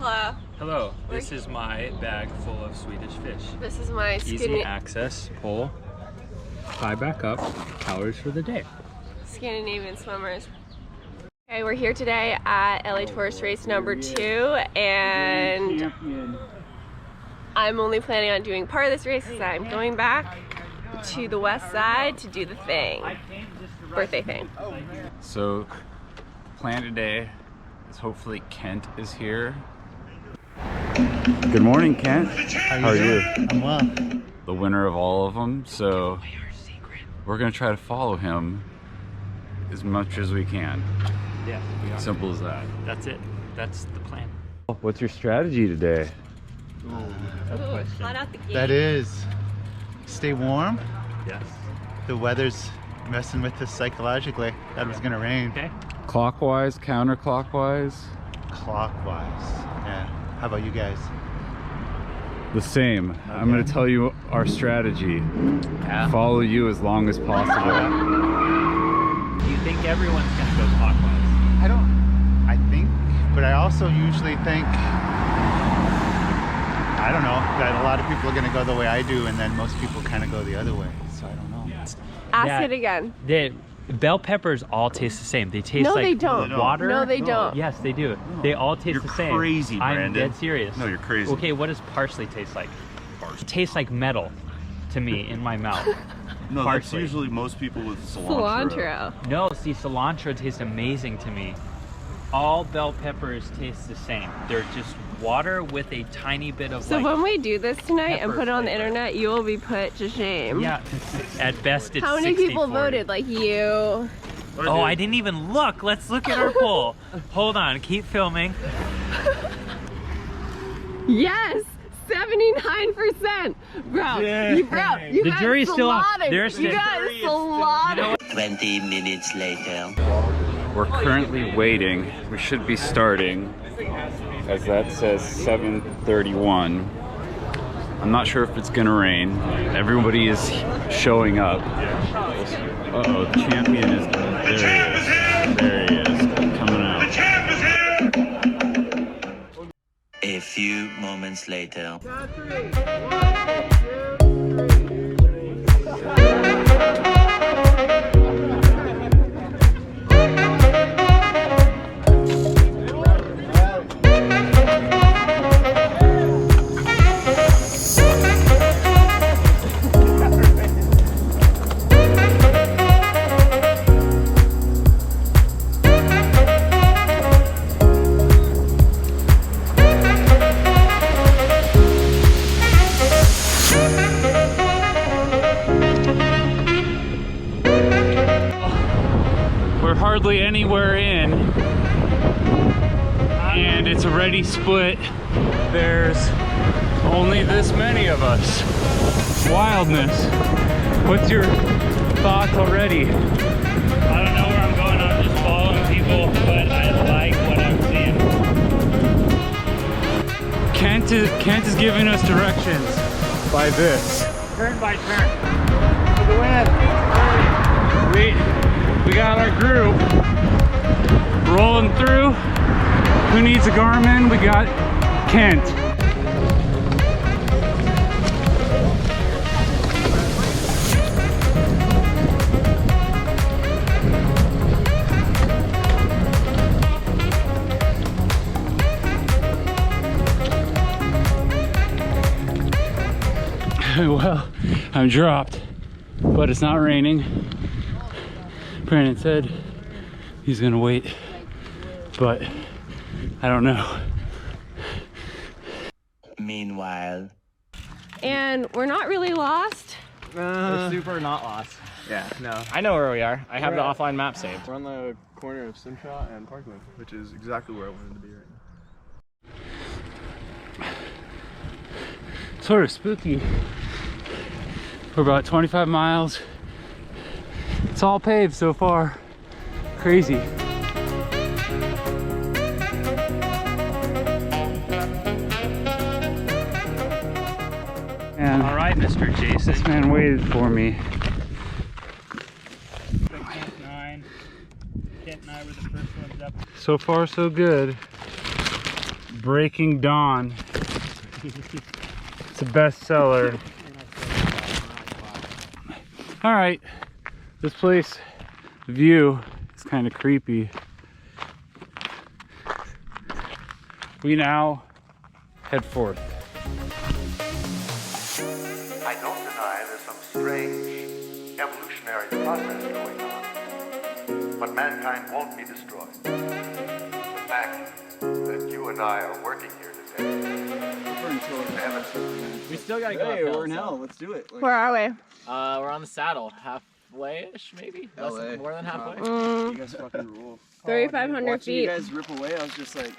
Hello. Hello. This is my bag full of Swedish fish. This is my Easy access, pull, tie back up, calories for the day. Scandinavian swimmers. Okay, we're here today at LA Tourist Race number 2, and I'm only planning on doing part of this race because I'm going back to the west side to do the thing. Birthday thing. So, the plan today is hopefully Kent is here. Good morning, Kent. How are you? I'm well. The winner of all of them, so we're gonna try to follow him as much as we can. Yeah, we are. Simple as that. That's it. That's the plan. What's your strategy today? Hot out the gate. That is, stay warm. Yes. The weather's messing with us psychologically. That was gonna rain. Okay. Clockwise, counterclockwise? Clockwise. Yeah. How about you guys? The same. I'm gonna tell you our strategy. Yeah. Follow you as long as possible. Do you think everyone's gonna go clockwise? I think, but I also usually think, I don't know, that a lot of people are gonna go the way I do, and then most people kind of go the other way. So I don't know. Ask it again. The bell peppers all taste the same. They taste No, like they don't. water. No, they don't. Yes, they do. They all taste the same. You're crazy, Brandon. I'm dead serious. No, you're crazy. Okay, what does parsley taste like? It tastes like metal to me in my mouth. No, that's Parsley. usually most people with cilantro. Cilantro. No, see, cilantro tastes amazing to me. All bell peppers taste the same. They're just water with a tiny bit of So like, when we do this tonight and pepper put it on the flavor. internet, you will be put to shame. yeah, at best it's How many people 60-40. voted? Like you? Oh, I didn't even look. Let's look at our poll. Hold on, keep filming. Yes! 79%! Bro, you The got jury's still out. slaughtered. They're You still- got slaughtered. 20 minutes later. We're currently waiting. We should be starting, as that says 7:31. I'm not sure if it's gonna rain. Everybody is showing up. Uh-oh, the champion is, there he is, coming out. A few moments later. We're hardly anywhere in, and it's already split. There's only this many of us. Wildness. What's your thoughts already? I don't know where I'm going. I'm just following people, but I like what I'm seeing. Kent is giving us directions by this. Turn by turn. For the win. We got our group rolling through. Who needs a Garmin? We got Kent. Well, I'm dropped, but it's not raining. Brandon said he's gonna wait, but I don't know. Meanwhile. And we're not really lost. We're super not lost. Yeah, no. I know where we are. I have the offline map saved. We're on the corner of Simshot and Parkland, which is exactly where I wanted to be right now. Sort of spooky. We're about 25 miles. It's all paved so far. Crazy. And All right, Mr. Jason. this man waited for me. Kent and I were the first ones up. So far, so good. Breaking Dawn. It's a bestseller. All right, this place, the view is kind of creepy. We now head forth. I don't deny there's some strange evolutionary process going on, but mankind won't be destroyed. The fact that you and I are working here today, We still gotta go. Hey, we're in hell. Let's do it. Where are we? We're on the saddle, halfway-ish, maybe. More than halfway. You guys fucking rule. 3,500 Watching you feet. guys rip away, I was just like,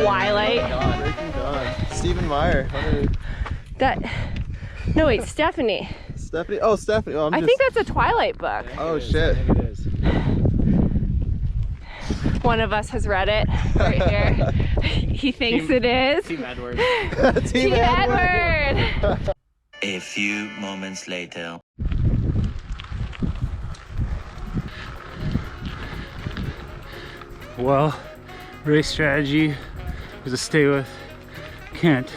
Twilight. Breaking Dawn. Stephen Meyer. No, wait, Stephanie. Stephanie. Oh, Stephanie. Oh, I think that's a Twilight book. Oh shit. It is. One of us has read it right here. He thinks it is. Team Edward. Team Edward. A few moments later. Well, race strategy was to stay with Kent.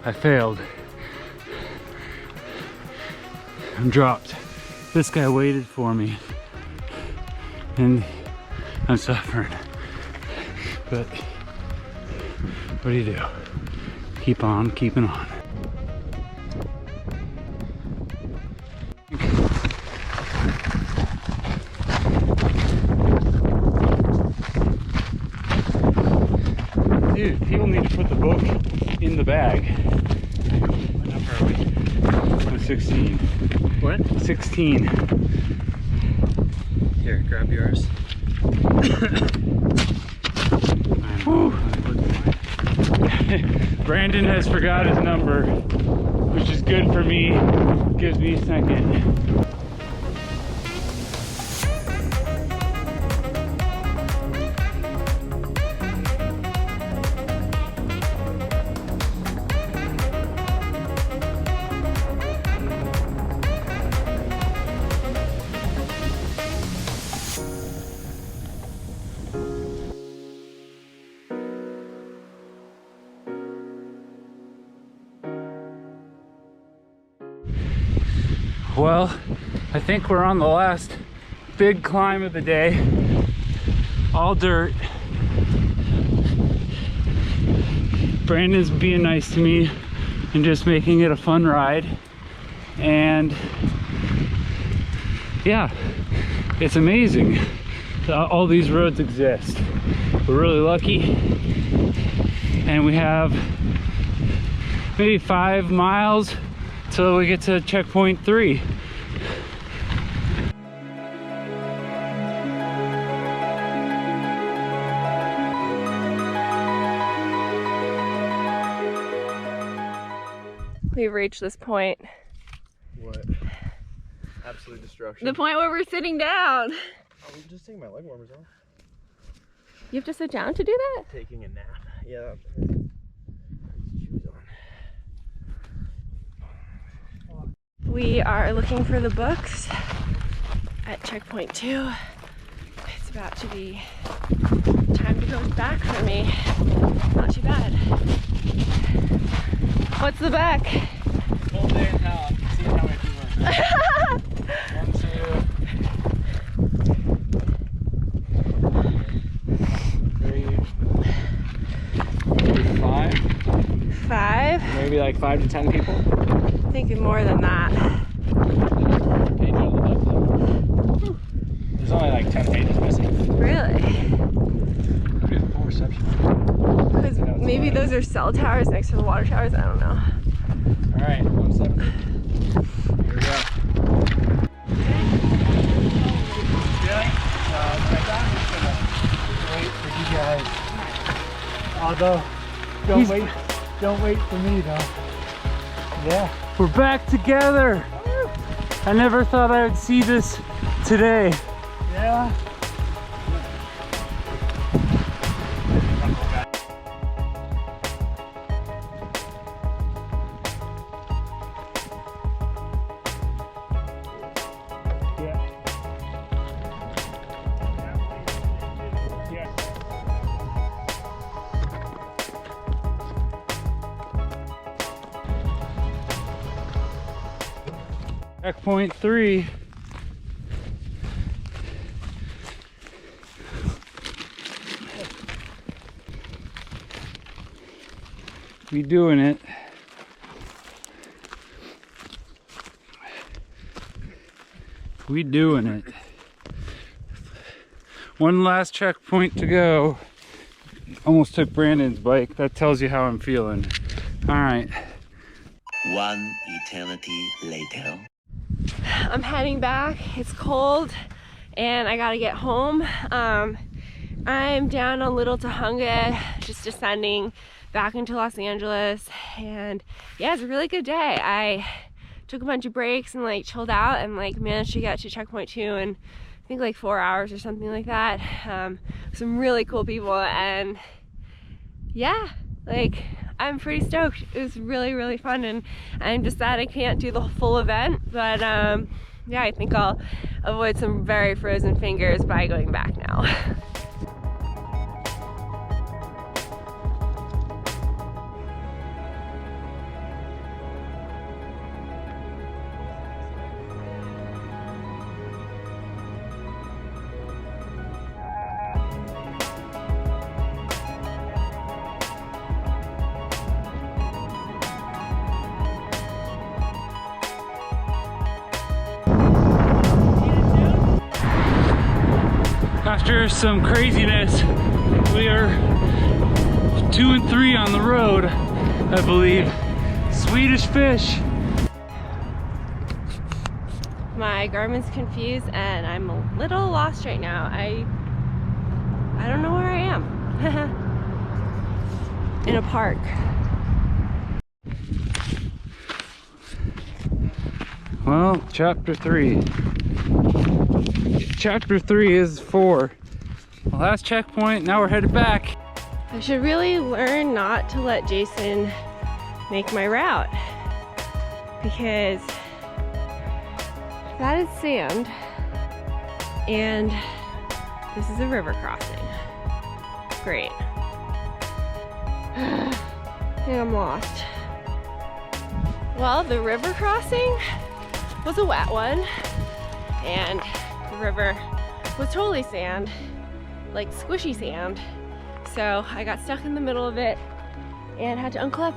I failed. I'm dropped. This guy waited for me and I'm suffering. But what do you do? Keep on keeping on. Dude, people need to put the book in the bag. What number are we? I'm 16. What? 16. Here, grab yours. Brandon has forgot his number, which is good for me. Gives me a second. Well, I think we're on the last big climb of the day. All dirt. Brandon's being nice to me and just making it a fun ride. And yeah, it's amazing that all these roads exist. We're really lucky. And we have maybe 5 miles till we get to checkpoint 3. We've reached this point. what? Absolute destruction. The point where we're sitting down. I'm just taking my leg warmers off. You have to sit down to do that? Taking a nap. Yeah. We are looking for the books at checkpoint 2. It's about to be time to go back for me. Not too bad. What's the back? Full day in hell. See how many people are. 1, 2, 3, 5. 5? Maybe like 5 to 10 people. Thinking more than that. Page out of the book, though. There's only like 10 pages missing. Really? We have 4 receptions. Because maybe those are cell towers next to the water towers. I don't know. All right, 170. Here we go. Wait for you guys. Although, don't wait for me though. Yeah. We're back together. I never thought I would see this today. Yeah. Checkpoint 3. We doing it. We doing it. One last checkpoint to go. Almost took Brandon's bike. That tells you how I'm feeling. All right. One eternity later. I'm heading back. It's cold and I gotta get home. I'm down on Little Tahunga, just descending back into Los Angeles, and yeah, it's a really good day. I took a bunch of breaks and like chilled out and like managed to get to checkpoint 2 in I think like 4 hours or something like that. Some really cool people, and yeah, like I'm pretty stoked. It was really, really fun, and I'm just sad I can't do the full event, but yeah, I think I'll avoid some very frozen fingers by going back now. After some craziness, we are 2 and 3 on the road, I believe. Swedish Fish. My Garmin's confused and I'm a little lost right now. I don't know where I am. In a park. Well, chapter 3. Chapter 3 is 4. Last checkpoint, now we're headed back. I should really learn not to let Jason make my route, because that is sand and this is a river crossing. Great. I think I'm lost. Well, the river crossing was a wet one, and the river was totally sand, like squishy sand. So I got stuck in the middle of it and had to unclip,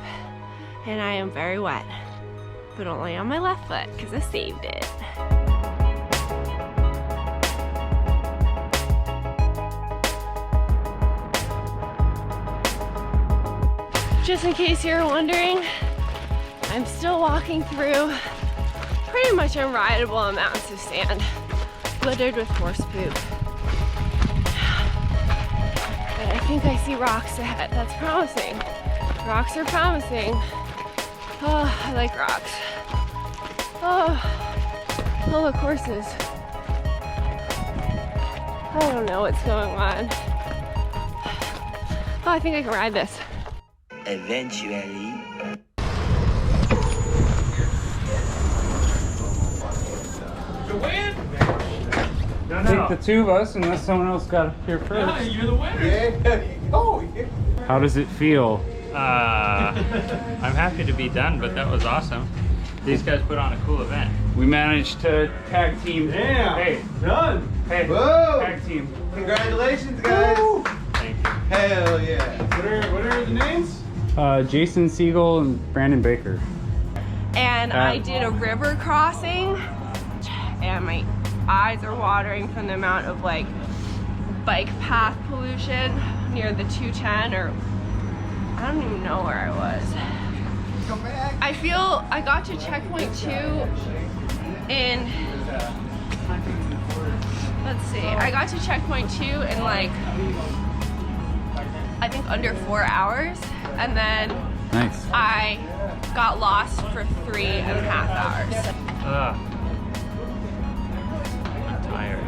and I am very wet, but only on my left foot because I saved it. Just in case you're wondering, I'm still walking through pretty much unrideable amounts of sand, littered with horse poop. But I think I see rocks ahead. That's promising. Rocks are promising. Oh, I like rocks. Oh, look, horses. I don't know what's going on. Oh, I think I can ride this. Eventually. Take the two of us unless someone else got here first. Yeah, you're the winner. How does it feel? I'm happy to be done, but that was awesome. These guys put on a cool event. We managed to tag team. Damn. Hey, Done. hey, Whoa. tag team. Congratulations, guys. Thank you. Hell yeah. What are the names? Jason Siegel and Brandon Baker. And I did a river crossing, and my eyes are watering from the amount of like bike path pollution near the 210, or I don't even know where I was. Come back. I feel I got to checkpoint 2 in, let's see, I got to checkpoint 2 in like, I think under 4 hours, and then Nice. I got lost for 3.5 hours. I'm tired.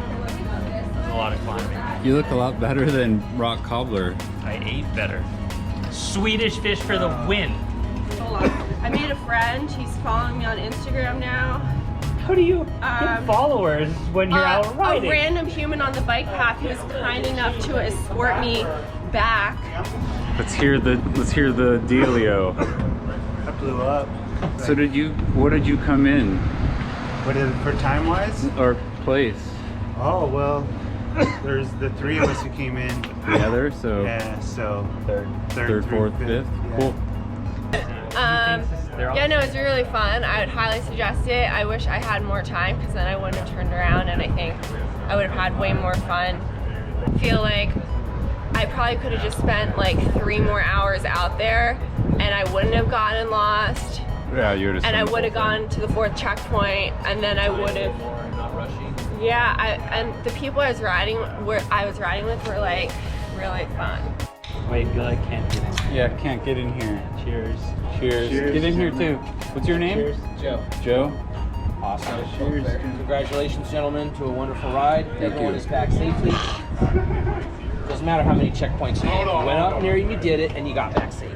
There's a lot of climbing. You look a lot better than Rock Cobbler. I ate better. Swedish Fish for the win. Hold on. I made a friend. He's following me on Instagram now. How do you get followers when you're out riding? A random human on the bike path who was kind enough to escort me back. Let's hear the dealio. I blew up. So what did you come in? What is it for time-wise? Or place Oh, well, there's the three of us who came in. together, so Yeah, so third, fourth, fifth. Yeah. Cool. Yeah, no, it's really fun. I would highly suggest it. I wish I had more time because then I wouldn't have turned around and I think I would have had way more fun. I feel like I probably could have just spent like 3 more hours out there and I wouldn't have gotten lost. Yeah, you would have. And I would have gone to the 4th checkpoint and then I would have. Yeah, and the people I was riding with were like really fun. Wait, Billy can't get in. Yeah, can't get in here. Cheers. Cheers. Get in here too. What's your name? Cheers, Joe. Joe. Awesome. Cheers. Congratulations, gentlemen, to a wonderful ride. Everyone you. is back safely. Doesn't matter how many checkpoints you hit. You went up near and you did it, and you got back safe.